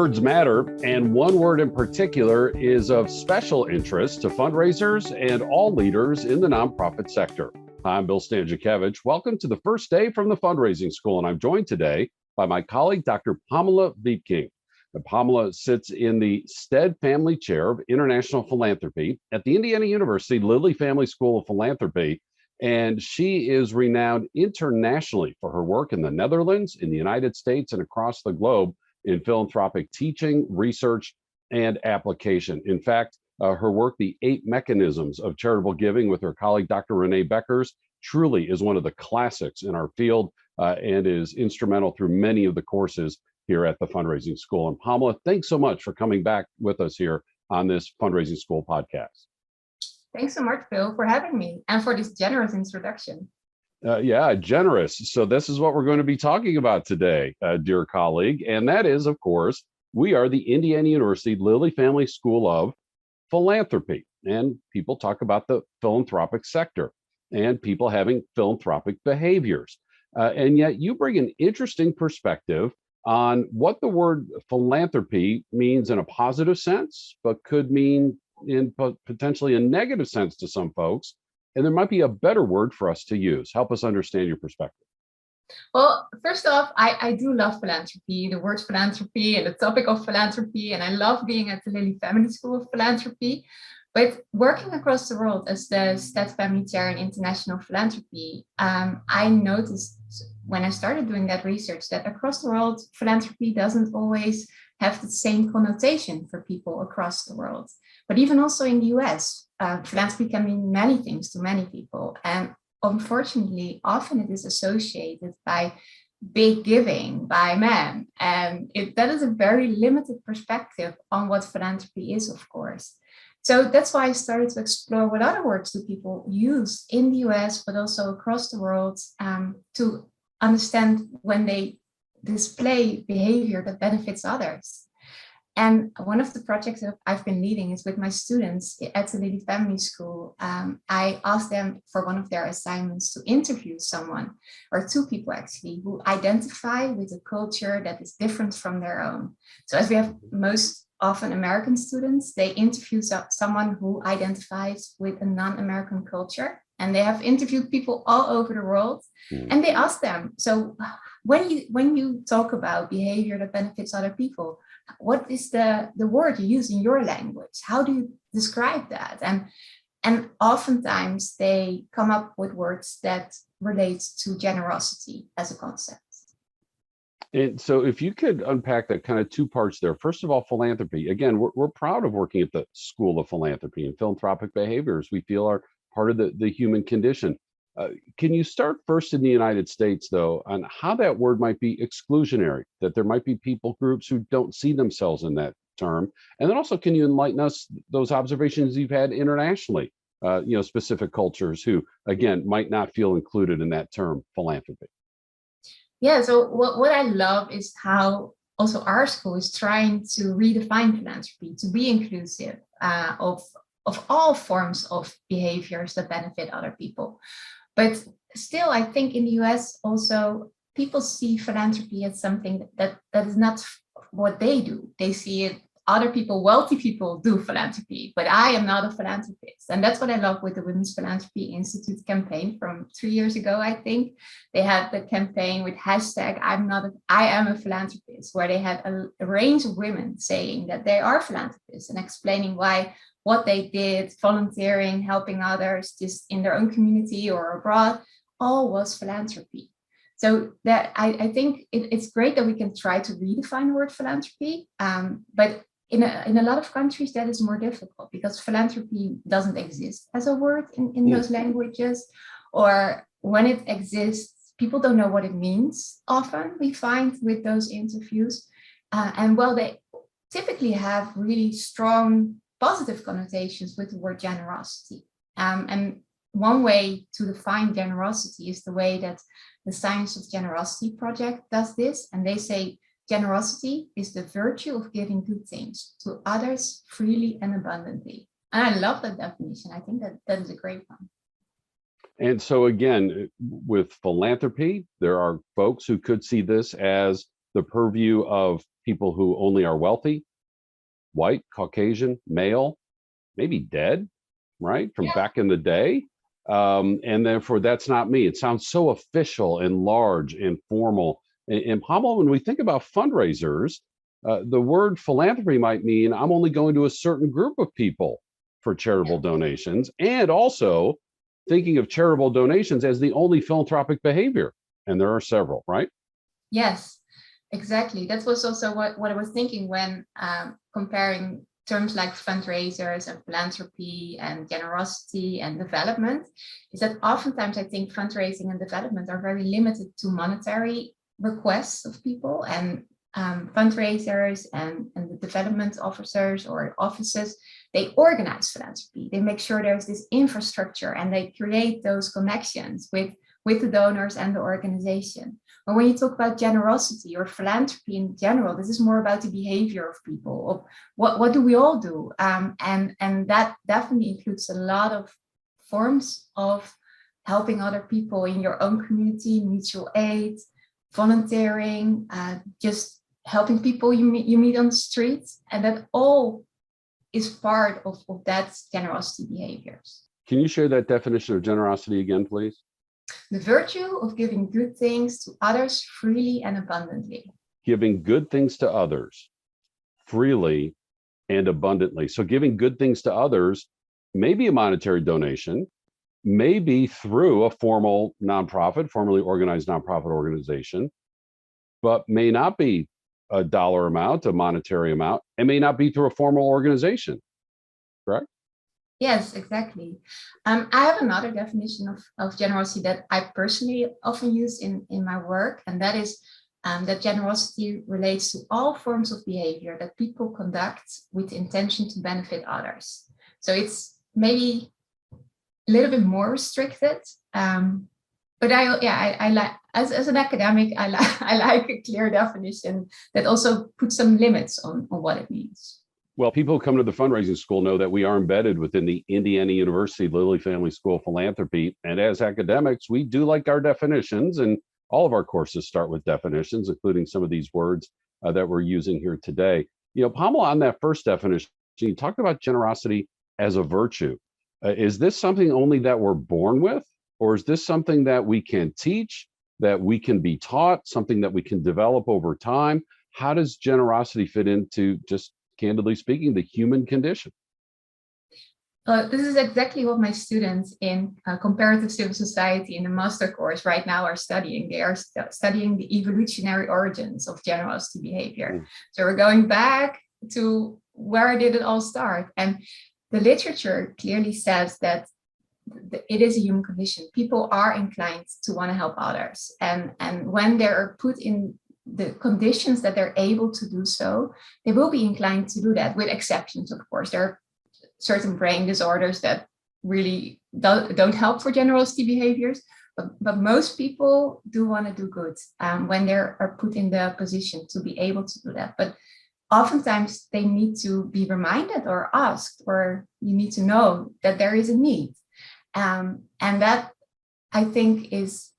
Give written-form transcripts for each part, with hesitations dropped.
Words matter, and one word in particular is of special interest to fundraisers and all leaders in the nonprofit sector. Hi, I'm Bill Stanczykiewicz. Welcome to the first day from the fundraising school, and I'm joined today by my colleague, Dr. Pamela Wiepking. Pamela sits in the Stead Family Chair of International Philanthropy at the Indiana University Lilly Family School of Philanthropy, and she is renowned internationally for her work in the Netherlands, in the United States, and across the globe in philanthropic teaching, research, and application. In fact, her work, The 8 Mechanisms of Charitable Giving, with her colleague, Dr. Renee Beckers, truly is one of the classics in our field and is instrumental through many of the courses here at the Fundraising School. And Pamela, thanks so much for coming back with us here on this Fundraising School podcast. Thanks so much, Bill, for having me and for this generous introduction. Yeah, generous. So this is what we're going to be talking about today, dear colleague. And that is, of course, we are the Indiana University Lilly Family School of Philanthropy. And people talk about the philanthropic sector and people having philanthropic behaviors. And yet you bring an interesting perspective on what the word philanthropy means in a positive sense, but could mean in potentially a negative sense to some folks. And there might be a better word for us to use. Help us understand your perspective. Well, first off, I do love philanthropy, the word philanthropy and the topic of philanthropy. And I love being at the Lilly Family School of Philanthropy. But working across the world as the Stead Family Chair in International Philanthropy, I noticed when I started doing that research that across the world, philanthropy doesn't always have the same connotation for people across the world. But even also in the US, philanthropy can mean many things to many people. And unfortunately, often it is associated by big giving by men. And that is a very limited perspective on what philanthropy is, of course. So that's why I started to explore what other words do people use in the US, but also across the world to understand when they display behavior that benefits others. And one of the projects that I've been leading is with my students at the Lilly Family School. I asked them for one of their assignments to interview someone, or two people actually, who identify with a culture that is different from their own. So as we have most often American students, they interview someone who identifies with a non-American culture. And they have interviewed people all over the world. And they ask them, so when you talk about behavior that benefits other people, what is the word you use in your language? How do you describe that? And oftentimes they come up with words that relate to generosity as a concept. And so if you could unpack that kind of two parts there. First of all, philanthropy. Again, we're proud of working at the School of Philanthropy, and philanthropic behaviors we feel are part of the human condition. Can you start first in the United States, though, on how that word might be exclusionary, that there might be people groups who don't see themselves in that term? And then also, can you enlighten us those observations you've had internationally, specific cultures who, again, might not feel included in that term, philanthropy? Yeah, so what I love is how also our school is trying to redefine philanthropy to be inclusive of all forms of behaviors that benefit other people. But still, I think in the US also, people see philanthropy as something that is not what they do. They see it, other people, wealthy people do philanthropy, but I am not a philanthropist. And that's what I love with the Women's Philanthropy Institute campaign from 3 years ago, I think. They had the campaign with hashtag I am a philanthropist, where they had a range of women saying that they are philanthropists and explaining why what they did, volunteering, helping others just in their own community or abroad, all was philanthropy. So that I think it's great that we can try to redefine the word philanthropy, but in a lot of countries that is more difficult because philanthropy doesn't exist as a word in those languages, or when it exists, people don't know what it means. Often we find with those interviews, and well, they typically have really strong positive connotations with the word generosity. And one way to define generosity is the way that the Science of Generosity Project does this. And they say generosity is the virtue of giving good things to others freely and abundantly. And I love that definition. I think that is a great one. And so again, with philanthropy, there are folks who could see this as the purview of people who only are wealthy, white, Caucasian, male, maybe dead, right? From back in the day. And therefore, that's not me. It sounds so official and large and formal. And Pamela, when we think about fundraisers, the word philanthropy might mean I'm only going to a certain group of people for charitable donations, and also thinking of charitable donations as the only philanthropic behavior. And there are several, right? Yes, exactly. That was also what I was thinking when comparing terms like fundraisers and philanthropy and generosity and development, is that oftentimes I think fundraising and development are very limited to monetary requests of people, and fundraisers and the development officers or offices, they organize philanthropy. They make sure there's this infrastructure and they create those connections with the donors and the organization. But when you talk about generosity or philanthropy in general, this is more about the behavior of people, of what do we all do? And that definitely includes a lot of forms of helping other people in your own community, mutual aid, volunteering, just helping people you meet on the streets. And that all is part of that generosity behaviors. Can you share that definition of generosity again, please? The virtue of giving good things to others freely and abundantly. Giving good things to others freely and abundantly. So giving good things to others may be a monetary donation, may be through a formal nonprofit, formally organized nonprofit organization, but may not be a dollar amount, a monetary amount, and may not be through a formal organization, correct? Yes, exactly. I have another definition of generosity that I personally often use in my work, and that is that generosity relates to all forms of behavior that people conduct with the intention to benefit others. So it's maybe a little bit more restricted, but I like, as an academic, I like a clear definition that also puts some limits on what it means. Well, people who come to the fundraising school know that we are embedded within the Indiana University Lilly Family School of Philanthropy. And as academics, we do like our definitions, and all of our courses start with definitions, including some of these words that we're using here today. You know, Pamela, on that first definition, you talked about generosity as a virtue. Is this something only that we're born with, or is this something that we can teach, that we can be taught, something that we can develop over time? How does generosity fit into, just candidly speaking, the human condition? This is exactly what my students in comparative civil society in the master course right now are studying. They are studying the evolutionary origins of generosity behavior. So we're going back to where did it all start? And the literature clearly says that it is a human condition. People are inclined to want to help others. And when they're put in the conditions that they're able to do so, they will be inclined to do that, with exceptions, of course. There are certain brain disorders that really don't help for generosity behaviors, but most people do want to do good when they are put in the position to be able to do that. But oftentimes they need to be reminded or asked, or you need to know that there is a need. And that, I think, is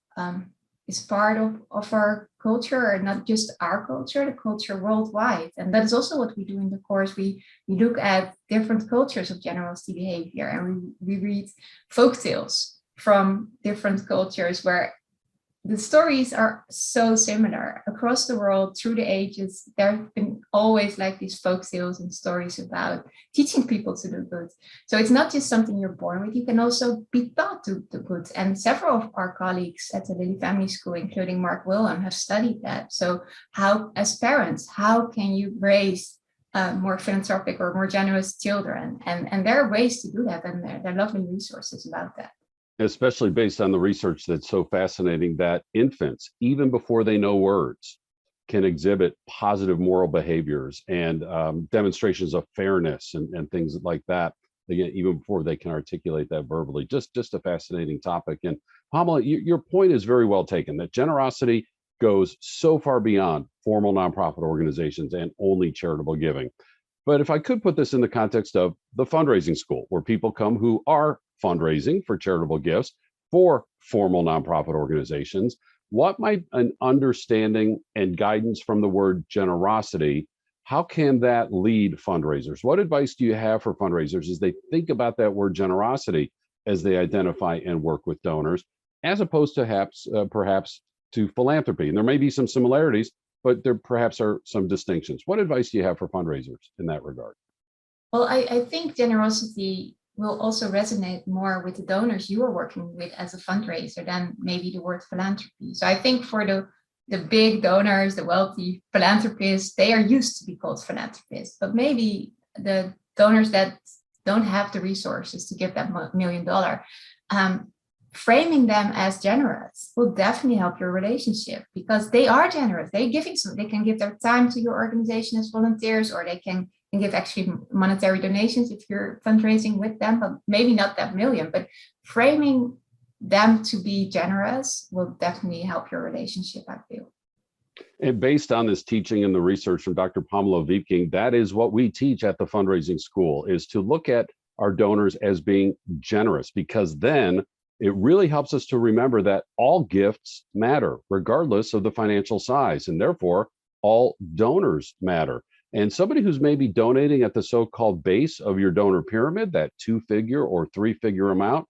part of our culture, not just our culture, the culture worldwide. And that is also what we do in the course. We look at different cultures of generosity behavior, and we read folk tales from different cultures where the stories are so similar across the world through the ages. There have been always like these folk tales and stories about teaching people to do good. So it's not just something you're born with, you can also be taught to do good. And several of our colleagues at the Lilly Family School, including Mark Wilhelm, have studied that. So how, as parents, how can you raise more philanthropic or more generous children? And there are ways to do that, and there are lovely resources about that. Especially based on the research that's so fascinating that infants, even before they know words, can exhibit positive moral behaviors and demonstrations of fairness and things like that, again, even before they can articulate that verbally. Just a fascinating topic. And Pamela, your point is very well taken, that generosity goes so far beyond formal nonprofit organizations and only charitable giving. But if I could put this in the context of the fundraising school, where people come who are fundraising for charitable gifts for formal nonprofit organizations, what might an understanding and guidance from the word generosity, how can that lead fundraisers? What advice do you have for fundraisers as they think about that word generosity as they identify and work with donors, as opposed to perhaps to philanthropy? And there may be some similarities, but there perhaps are some distinctions. What advice do you have for fundraisers in that regard? Well, I think generosity will also resonate more with the donors you are working with as a fundraiser than maybe the word philanthropy. So I think for the big donors, the wealthy philanthropists, they are used to be called philanthropists, but maybe the donors that don't have the resources to give that $1 million, framing them as generous will definitely help your relationship, because they are generous. They're giving they can give their time to your organization as volunteers, or they can give actually monetary donations if you're fundraising with them, but maybe not that million. But framing them to be generous will definitely help your relationship, I feel. And based on this teaching and the research from Dr. Pamela Wiepking, that is what we teach at the fundraising school, is to look at our donors as being generous, because then it really helps us to remember that all gifts matter, regardless of the financial size, and therefore all donors matter. And somebody who's maybe donating at the so-called base of your donor pyramid, that 2-figure or 3-figure amount,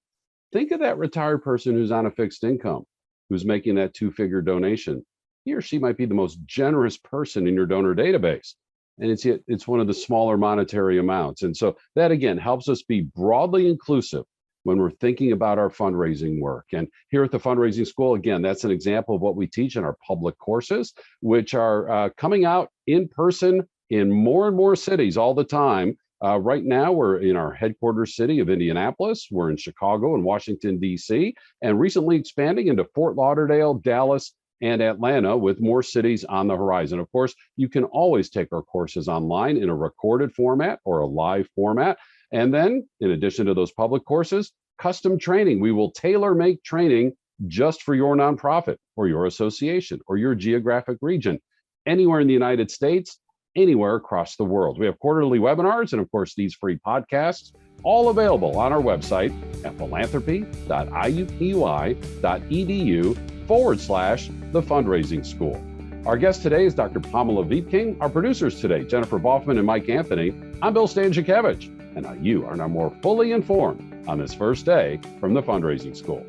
think of that retired person who's on a fixed income, who's making that 2-figure donation. He or she might be the most generous person in your donor database. And it's one of the smaller monetary amounts. And so that, again, helps us be broadly inclusive when we're thinking about our fundraising work. And here at the Fundraising School, again, that's an example of what we teach in our public courses, which are coming out in person in more and more cities all the time. Right now, we're in our headquarters city of Indianapolis. We're in Chicago and Washington, D.C., and recently expanding into Fort Lauderdale, Dallas, and Atlanta, with more cities on the horizon. Of course, you can always take our courses online in a recorded format or a live format. And then, in addition to those public courses, custom training. We will tailor make training just for your nonprofit or your association or your geographic region, anywhere in the United States, anywhere across the world. We have quarterly webinars and, of course, these free podcasts, all available on our website at philanthropy.iupui.edu/the fundraising school. Our guest today is Dr. Pamela Wiepking. Our producers today, Jennifer Boffman and Mike Anthony. I'm Bill Stanczykiewicz, and now you are now more fully informed on this first day from the Fundraising School.